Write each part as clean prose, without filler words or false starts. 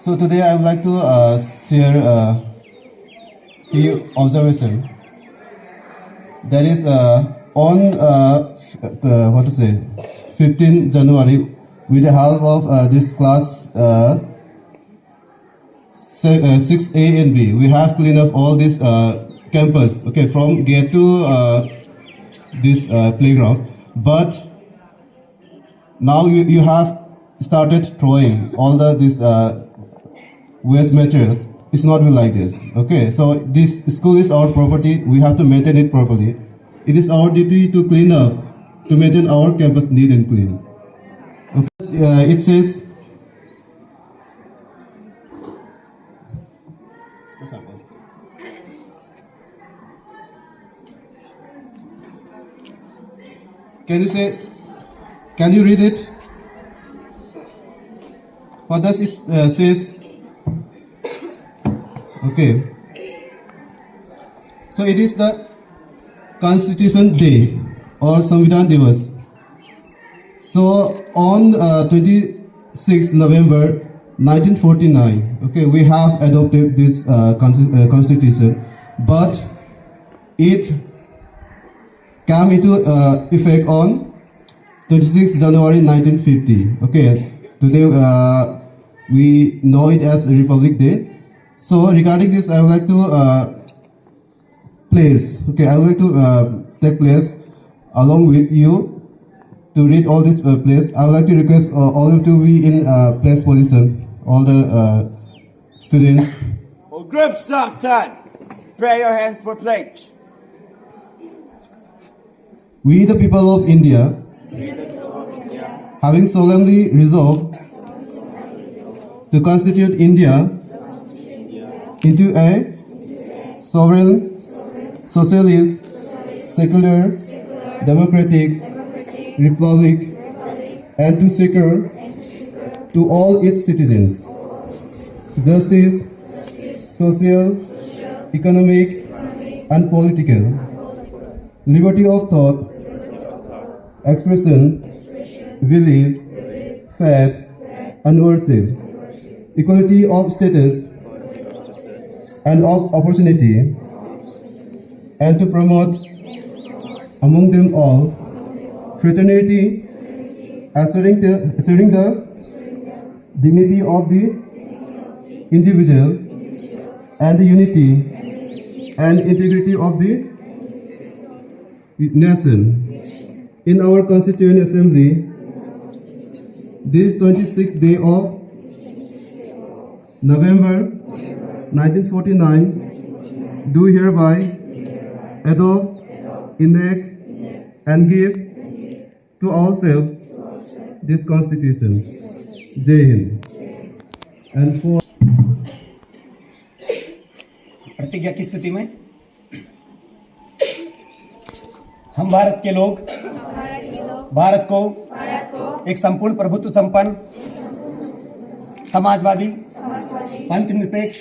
So today I would like to share a few observation. That is on 15 January, with the help of this class 6A and B, we have cleaned up all this campus. Okay, from gate to this playground. But now you have started throwing all this waste materials. It's not will like this. Okay, so this school is our property. We have to maintain it properly. It is our duty to clean up, to maintain our campus neat and clean. Okay, it says. Can you read it? What does it says? Okay. So it is the Constitution Day or Samvidhan Divas. So on 26 November 1949, okay, we have adopted this Constitution, but it came into effect on 26 January 1950. Okay, today we know it as Republic Day. So regarding this, I would like to I would like to take place along with you to read all this place. I would like to request all of you to be in place position, all the students. Well, group Samtan, pray your hands for pledge. We the people of India, having solemnly resolved to constitute India into a sovereign, socialist, secular, democratic republic, and to secure to all its citizens justice, social, economic, and political, liberty of thought, expression, belief, faith, and worship, equality of status and of opportunity, and to promote among them all fraternity, assuring the dignity of the individual and the unity and integrity of the nation. In our Constituent Assembly, this 26th day of November 1949, do hereby adopt, enact, and give to ourselves this Constitution. Jai Hind. And for प्रतिज्ञा की स्थिति में हम भारत के लोग भारत को एक संपूर्ण प्रभुत्व संपन्न, समाजवादी, पंथ निरपेक्ष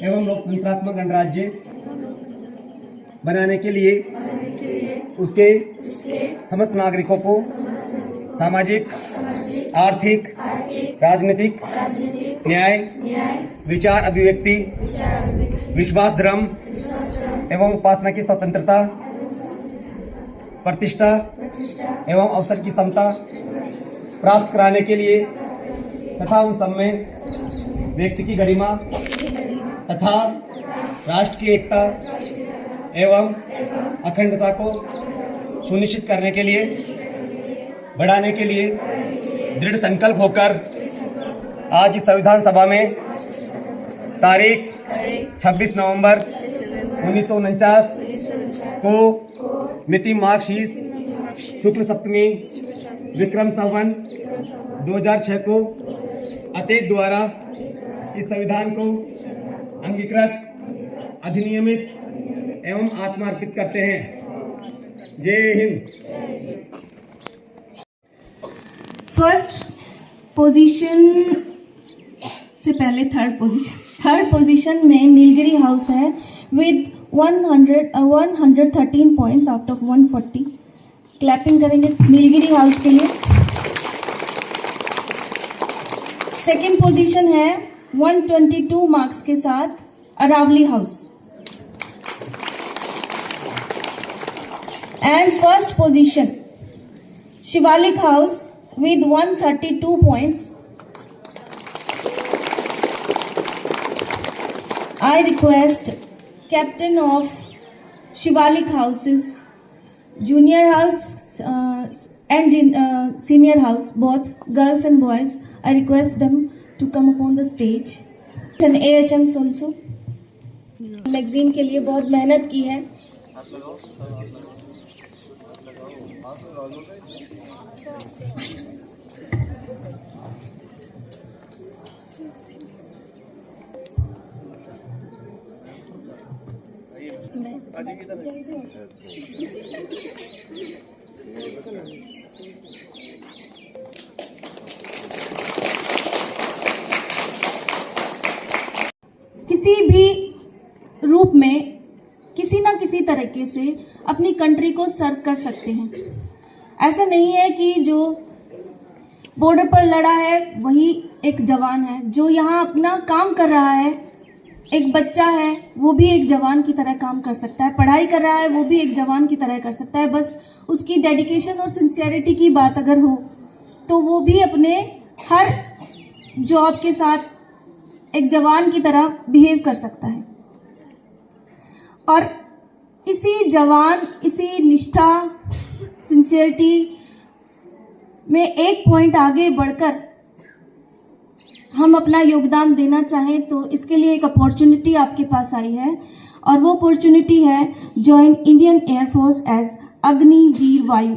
एवं लोकतंत्रात्मक गणराज्य बनाने के लिए उसके समस्त नागरिकों को सामाजिक, आर्थिक, राजनीतिक, न्याय, विचार अभिव्यक्ति, विश्वास, धर्म एवं उपासना की स्वतंत्रता, प्रतिष्ठा एवं अवसर की समता प्राप्त कराने के लिए तथा उन सब में व्यक्ति की गरिमा तथा राष्ट्र की एकता एवं अखंडता को सुनिश्चित करने के लिए, बढ़ाने के लिए दृढ़ संकल्प होकर आज इस संविधान सभा में तारीख 26 नवंबर 1949 को मिति मार्क्सशीर्ष शुक्ल सप्तमी विक्रम संवत 2006 को अत्येक द्वारा इस संविधान को अंगीकृत, अधिनियमित एवं आत्मार्पित करते हैं। जय हिंद। फर्स्ट पोजीशन से पहले थर्ड पोजीशन में नीलगिरी हाउस है with 113 points out of 140। Clapping करेंगे नीलगिरी हाउस के लिए। सेकंड पोजीशन है 122 मार्क्स के साथ Aravali house. And first position Shivalik house with 132 points. I request captain of Shivalik houses, junior house and senior house, both girls and boys. I request them to come upon the stage. And AHMs also. Magazine के लिए बहुत मेहनत की है। किसी भी रूप में किसी ना किसी तरीके से अपनी कंट्री को सर्व कर सकते हैं। ऐसा नहीं है कि जो बॉर्डर पर लड़ा है वही एक जवान है, जो यहाँ अपना काम कर रहा है एक बच्चा है वो भी एक जवान की तरह काम कर सकता है, पढ़ाई कर रहा है वो भी एक जवान की तरह कर सकता है। बस उसकी डेडिकेशन और सिंसियरिटी की बात अगर हो तो वो भी अपने हर जॉब के साथ एक जवान की तरह बिहेव कर सकता है। और इसी जवान, इसी निष्ठा, सिंसियरिटी में एक पॉइंट आगे बढ़कर हम अपना योगदान देना चाहें तो इसके लिए एक अपॉर्चुनिटी आपके पास आई है और वो अपॉर्चुनिटी है join Indian air force as Agniveer Vayu.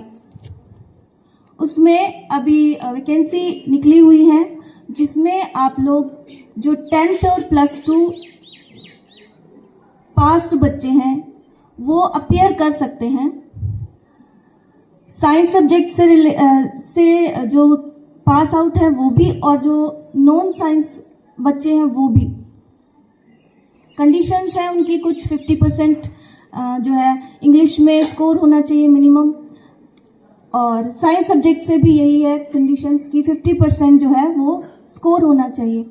उसमें अभी वैकेंसी निकली हुई है जिसमें आप लोग जो 10th और +2 पास्ड बच्चे हैं वो अपीयर कर सकते हैं। साइंस सब्जेक्ट से जो पास आउट है वो भी और जो नॉन साइंस बच्चे हैं वो भी। कंडीशंस हैं उनकी कुछ 50% जो है इंग्लिश में स्कोर होना चाहिए मिनिमम, और साइंस सब्जेक्ट से भी यही है कंडीशंस की 50% जो है वो स्कोर होना चाहिए।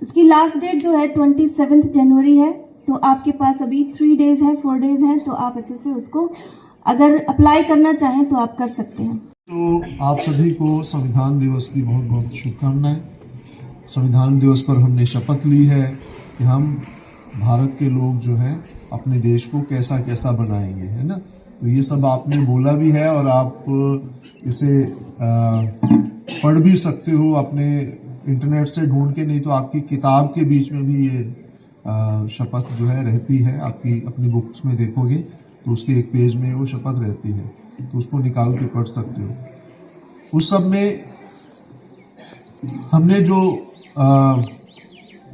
उसकी लास्ट डेट जो है 27 जनवरी है, तो आपके पास अभी 3 डेज है 4 डेज हैं, तो आप अच्छे से उसको अगर अप्लाई करना चाहें तो आप कर सकते हैं। तो आप सभी को संविधान दिवस की बहुत बहुत शुभकामनाएं। संविधान दिवस पर हमने शपथ ली है कि हम भारत के लोग जो हैं अपने देश को कैसा कैसा बनाएंगे, है ना। तो ये सब आपने बोला भी है और आप इसे पढ़ भी सकते हो अपने इंटरनेट से ढूंढ के, नहीं तो आपकी किताब के बीच में भी ये शपथ जो है रहती है। आपकी अपनी बुक्स में देखोगे तो उसके एक पेज में वो शपथ रहती है, तो उसको निकाल के पढ़ सकते हो। उस सब में हमने जो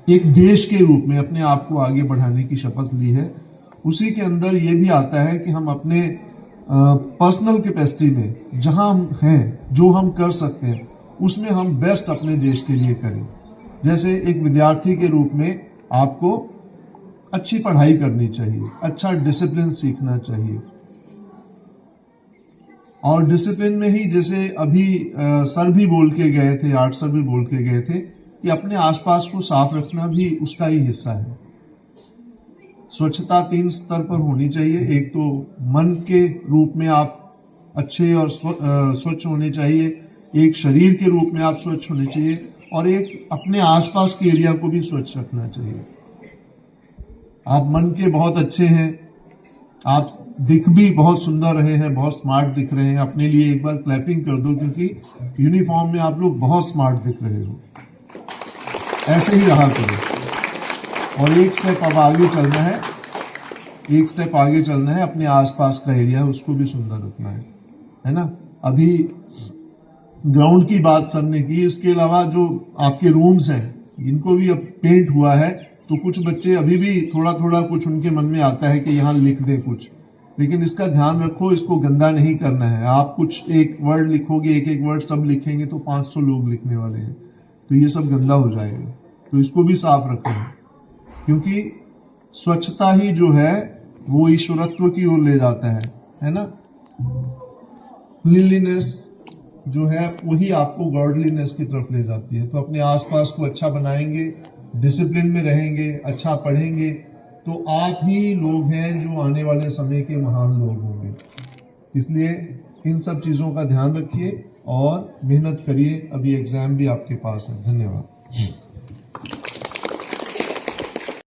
एक देश के रूप में अपने आप को आगे बढ़ाने की शपथ ली है, उसी के अंदर ये भी आता है कि हम अपने पर्सनल कैपेसिटी में जहां हम हैं, जो हम कर सकते हैं, उसमें हम बेस्ट अपने देश के लिए करें। जैसे एक विद्यार्थी के रूप में आपको अच्छी पढ़ाई करनी चाहिए, अच्छा डिसिप्लिन सीखना चाहिए, और डिसिप्लिन में ही जैसे अभी सर भी बोल के गए थे, आर्ट सर भी बोल के गए थे कि अपने आसपास को साफ रखना भी उसका ही हिस्सा है। स्वच्छता 3 स्तर पर होनी चाहिए। एक तो मन के रूप में आप अच्छे और स्वच्छ होने चाहिए, एक शरीर के रूप में आप स्वच्छ होने चाहिए, और एक अपने आसपास के एरिया को भी स्वच्छ रखना चाहिए। आप मन के बहुत अच्छे हैं, आप दिख भी बहुत सुंदर रहे हैं, बहुत स्मार्ट दिख रहे हैं। अपने लिए एक बार क्लैपिंग कर दो, क्योंकि यूनिफॉर्म में आप लोग बहुत स्मार्ट दिख रहे हो। ऐसे ही रहा करो। और एक स्टेप अब आगे चलना है, एक स्टेप आगे चलना है, अपने आसपास का एरिया उसको भी सुंदर रखना है ना। अभी ग्राउंड की बात सर ने की, इसके अलावा जो आपके रूम्स हैं इनको भी अब पेंट हुआ है, तो कुछ बच्चे अभी भी थोड़ा थोड़ा कुछ उनके मन में आता है कि यहाँ लिख दें कुछ, लेकिन इसका ध्यान रखो, इसको गंदा नहीं करना है। आप कुछ एक वर्ड लिखोगे, एक एक वर्ड सब लिखेंगे तो 500 लोग लिखने वाले हैं, तो ये सब गंदा हो जाएगा। तो इसको भी साफ रखो, क्योंकि स्वच्छता ही जो है वो ईश्वरत्व की ओर ले जाता है ना। क्लीनलीनेस जो है वही आपको गॉडलीनेस की तरफ ले जाती है। तो अपने आसपास को अच्छा बनाएंगे डिसिप्लिन में रहेंगे, अच्छा पढ़ेंगे, तो आप ही लोग हैं जो आने वाले समय के महान लोग होंगे। इसलिए इन सब चीज़ों का ध्यान रखिए और मेहनत करिए। अभी एग्जाम भी आपके पास है। धन्यवाद।